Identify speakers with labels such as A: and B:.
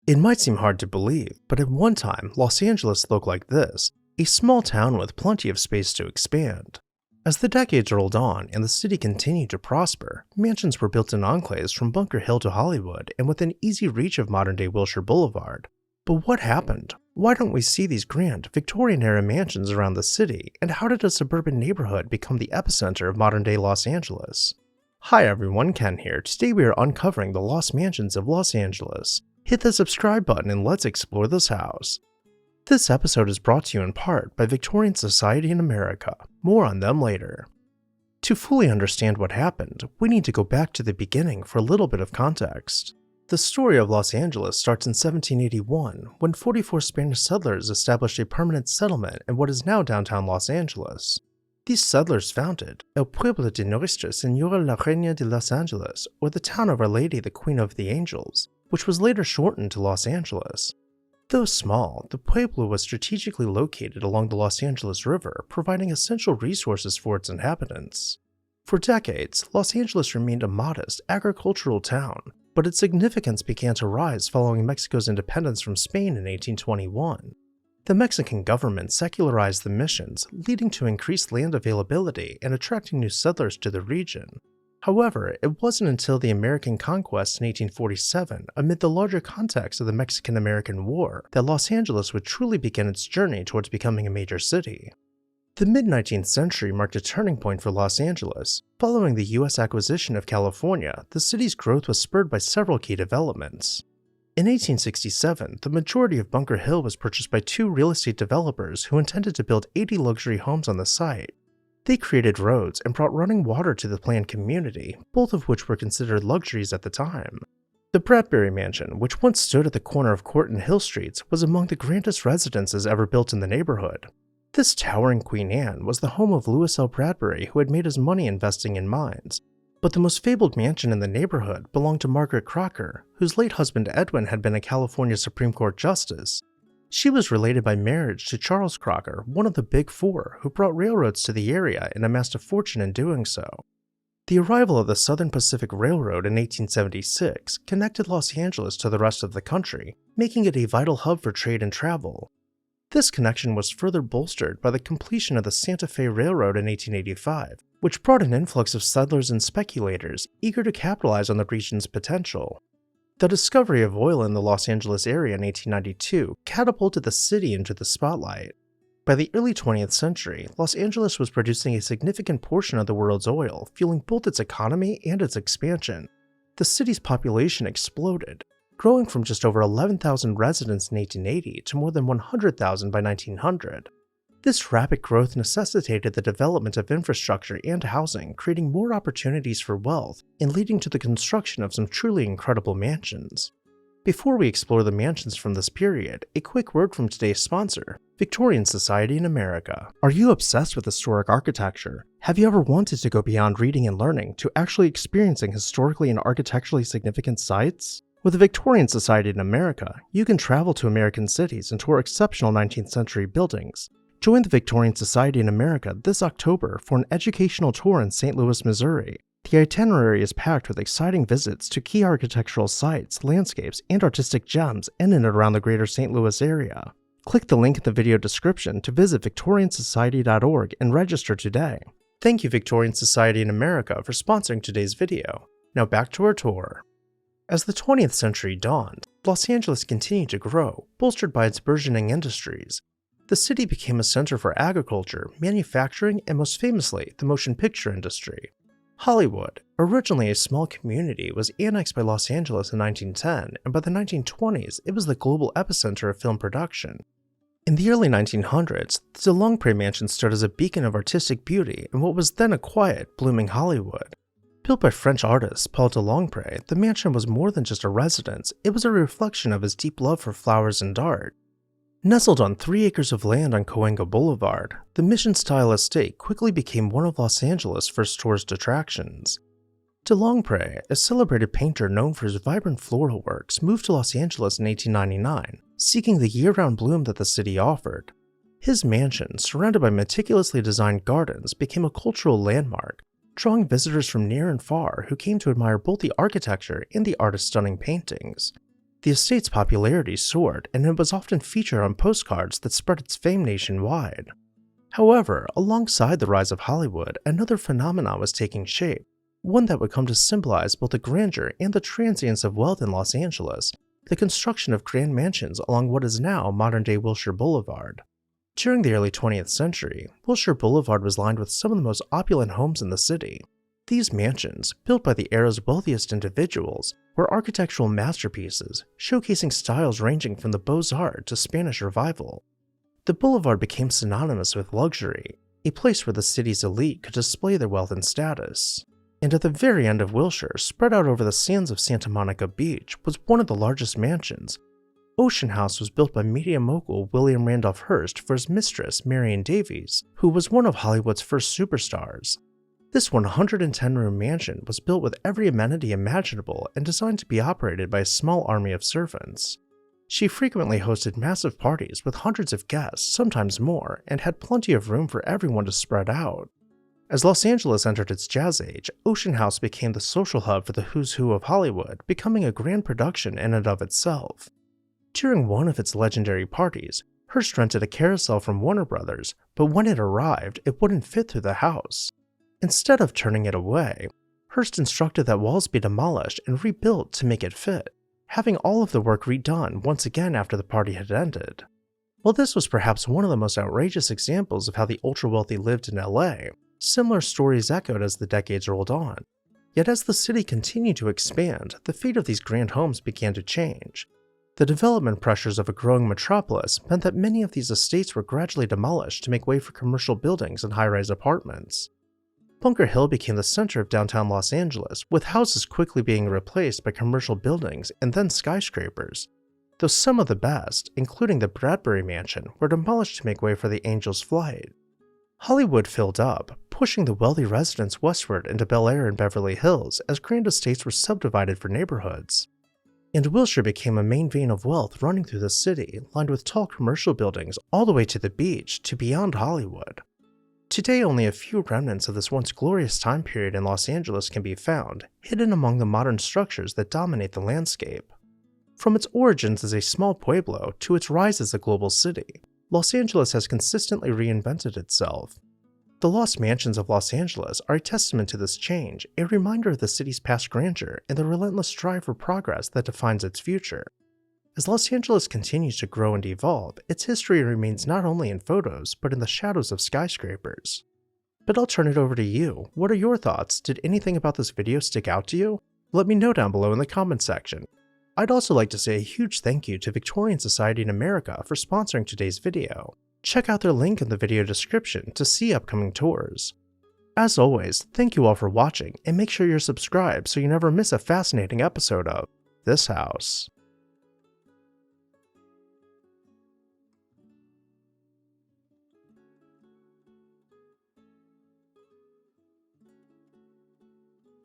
A: It might seem hard to believe, but at one time, Los Angeles looked like this, a small town with plenty of space to expand. As the decades rolled on and the city continued to prosper, mansions were built in enclaves from Bunker Hill to Hollywood and within easy reach of modern-day Wilshire Boulevard. But what happened? Why don't we see these grand, Victorian-era mansions around the city, and how did a suburban neighborhood become the epicenter of modern-day Los Angeles? Hi everyone, Ken here. Today we are uncovering the lost mansions of Los Angeles. Hit the subscribe button and let's explore this house. This episode is brought to you in part by Victorian Society in America. More on them later. To fully understand what happened, we need to go back to the beginning for a little bit of context. The story of Los Angeles starts in 1781, when 44 Spanish settlers established a permanent settlement in what is now downtown Los Angeles. These settlers founded El Pueblo de Nuestra Señora la Reina de Los Angeles, or the town of Our Lady the Queen of the Angels, which was later shortened to Los Angeles. Though small, the pueblo was strategically located along the Los Angeles River, providing essential resources for its inhabitants. For decades, Los Angeles remained a modest, agricultural town, but its significance began to rise following Mexico's independence from Spain in 1821. The Mexican government secularized the missions, leading to increased land availability and attracting new settlers to the region. However, it wasn't until the American conquest in 1847, amid the larger context of the Mexican-American War, that Los Angeles would truly begin its journey towards becoming a major city. The mid-19th century marked a turning point for Los Angeles. Following the U.S. acquisition of California, the city's growth was spurred by several key developments. In 1867, the majority of Bunker Hill was purchased by two real estate developers who intended to build 80 luxury homes on the site. They created roads and brought running water to the planned community, both of which were considered luxuries at the time. The Bradbury Mansion, which once stood at the corner of Court and Hill Streets, was among the grandest residences ever built in the neighborhood. This towering Queen Anne was the home of Lewis L. Bradbury, who had made his money investing in mines. But the most fabled mansion in the neighborhood belonged to Margaret Crocker, whose late husband Edwin had been a California Supreme Court justice. She was related by marriage to Charles Crocker, one of the Big Four, who brought railroads to the area and amassed a fortune in doing so. The arrival of the Southern Pacific Railroad in 1876 connected Los Angeles to the rest of the country, making it a vital hub for trade and travel. This connection was further bolstered by the completion of the Santa Fe Railroad in 1885, which brought an influx of settlers and speculators eager to capitalize on the region's potential. The discovery of oil in the Los Angeles area in 1892 catapulted the city into the spotlight. By the early 20th century, Los Angeles was producing a significant portion of the world's oil, fueling both its economy and its expansion. The city's population exploded, growing from just over 11,000 residents in 1880 to more than 100,000 by 1900. This rapid growth necessitated the development of infrastructure and housing, creating more opportunities for wealth and leading to the construction of some truly incredible mansions. Before we explore the mansions from this period, a quick word from today's sponsor, Victorian Society in America. Are you obsessed with historic architecture? Have you ever wanted to go beyond reading and learning to actually experiencing historically and architecturally significant sites? With the Victorian Society in America, you can travel to American cities and tour exceptional 19th century buildings. Join the Victorian Society in America this October for an educational tour in St. Louis, Missouri. The itinerary is packed with exciting visits to key architectural sites, landscapes, and artistic gems in and around the greater St. Louis area. Click the link in the video description to visit victoriansociety.org and register today. Thank you, Victorian Society in America, for sponsoring today's video. Now back to our tour. As the 20th century dawned, Los Angeles continued to grow, bolstered by its burgeoning industries. The city became a center for agriculture, manufacturing, and most famously, the motion picture industry. Hollywood, originally a small community, was annexed by Los Angeles in 1910, and by the 1920s, it was the global epicenter of film production. In the early 1900s, the DeLongpre Mansion stood as a beacon of artistic beauty in what was then a quiet, blooming Hollywood. Built by French artist Paul DeLongpre, the mansion was more than just a residence, it was a reflection of his deep love for flowers and art. Nestled on 3 acres of land on Cahuenga Boulevard, the Mission-style estate quickly became one of Los Angeles' first tourist attractions. DeLongpre, a celebrated painter known for his vibrant floral works, moved to Los Angeles in 1899, seeking the year-round bloom that the city offered. His mansion, surrounded by meticulously designed gardens, became a cultural landmark, drawing visitors from near and far who came to admire both the architecture and the artist's stunning paintings. The estate's popularity soared, and it was often featured on postcards that spread its fame nationwide. However, alongside the rise of Hollywood, another phenomenon was taking shape, one that would come to symbolize both the grandeur and the transience of wealth in Los Angeles: the construction of grand mansions along what is now modern-day Wilshire Boulevard. During the early 20th century, Wilshire Boulevard was lined with some of the most opulent homes in the city. These mansions, built by the era's wealthiest individuals, were architectural masterpieces, showcasing styles ranging from the Beaux-Arts to Spanish Revival. The boulevard became synonymous with luxury, a place where the city's elite could display their wealth and status. And at the very end of Wilshire, spread out over the sands of Santa Monica Beach, was one of the largest mansions. Ocean House was built by media mogul William Randolph Hearst for his mistress, Marion Davies, who was one of Hollywood's first superstars. This 110-room mansion was built with every amenity imaginable and designed to be operated by a small army of servants. She frequently hosted massive parties with hundreds of guests, sometimes more, and had plenty of room for everyone to spread out. As Los Angeles entered its jazz age, Ocean House became the social hub for the who's who of Hollywood, becoming a grand production in and of itself. During one of its legendary parties, Hearst rented a carousel from Warner Brothers, but when it arrived, it wouldn't fit through the house. Instead of turning it away, Hearst instructed that walls be demolished and rebuilt to make it fit, having all of the work redone once again after the party had ended. While this was perhaps one of the most outrageous examples of how the ultra-wealthy lived in LA, similar stories echoed as the decades rolled on. Yet as the city continued to expand, the fate of these grand homes began to change. The development pressures of a growing metropolis meant that many of these estates were gradually demolished to make way for commercial buildings and high-rise apartments. Bunker Hill became the center of downtown Los Angeles, with houses quickly being replaced by commercial buildings and then skyscrapers, though some of the best, including the Bradbury Mansion, were demolished to make way for the Angel's Flight. Hollywood filled up, pushing the wealthy residents westward into Bel Air and Beverly Hills as grand estates were subdivided for neighborhoods. And Wilshire became a main vein of wealth running through the city, lined with tall commercial buildings all the way to the beach to beyond Hollywood. Today, only a few remnants of this once glorious time period in Los Angeles can be found, hidden among the modern structures that dominate the landscape. From its origins as a small pueblo to its rise as a global city, Los Angeles has consistently reinvented itself. The lost mansions of Los Angeles are a testament to this change, a reminder of the city's past grandeur and the relentless drive for progress that defines its future. As Los Angeles continues to grow and evolve, its history remains not only in photos, but in the shadows of skyscrapers. But I'll turn it over to you. What are your thoughts? Did anything about this video stick out to you? Let me know down below in the comments section. I'd also like to say a huge thank you to Victorian Society in America for sponsoring today's video. Check out their link in the video description to see upcoming tours. As always, thank you all for watching, and make sure you're subscribed so you never miss a fascinating episode of This House.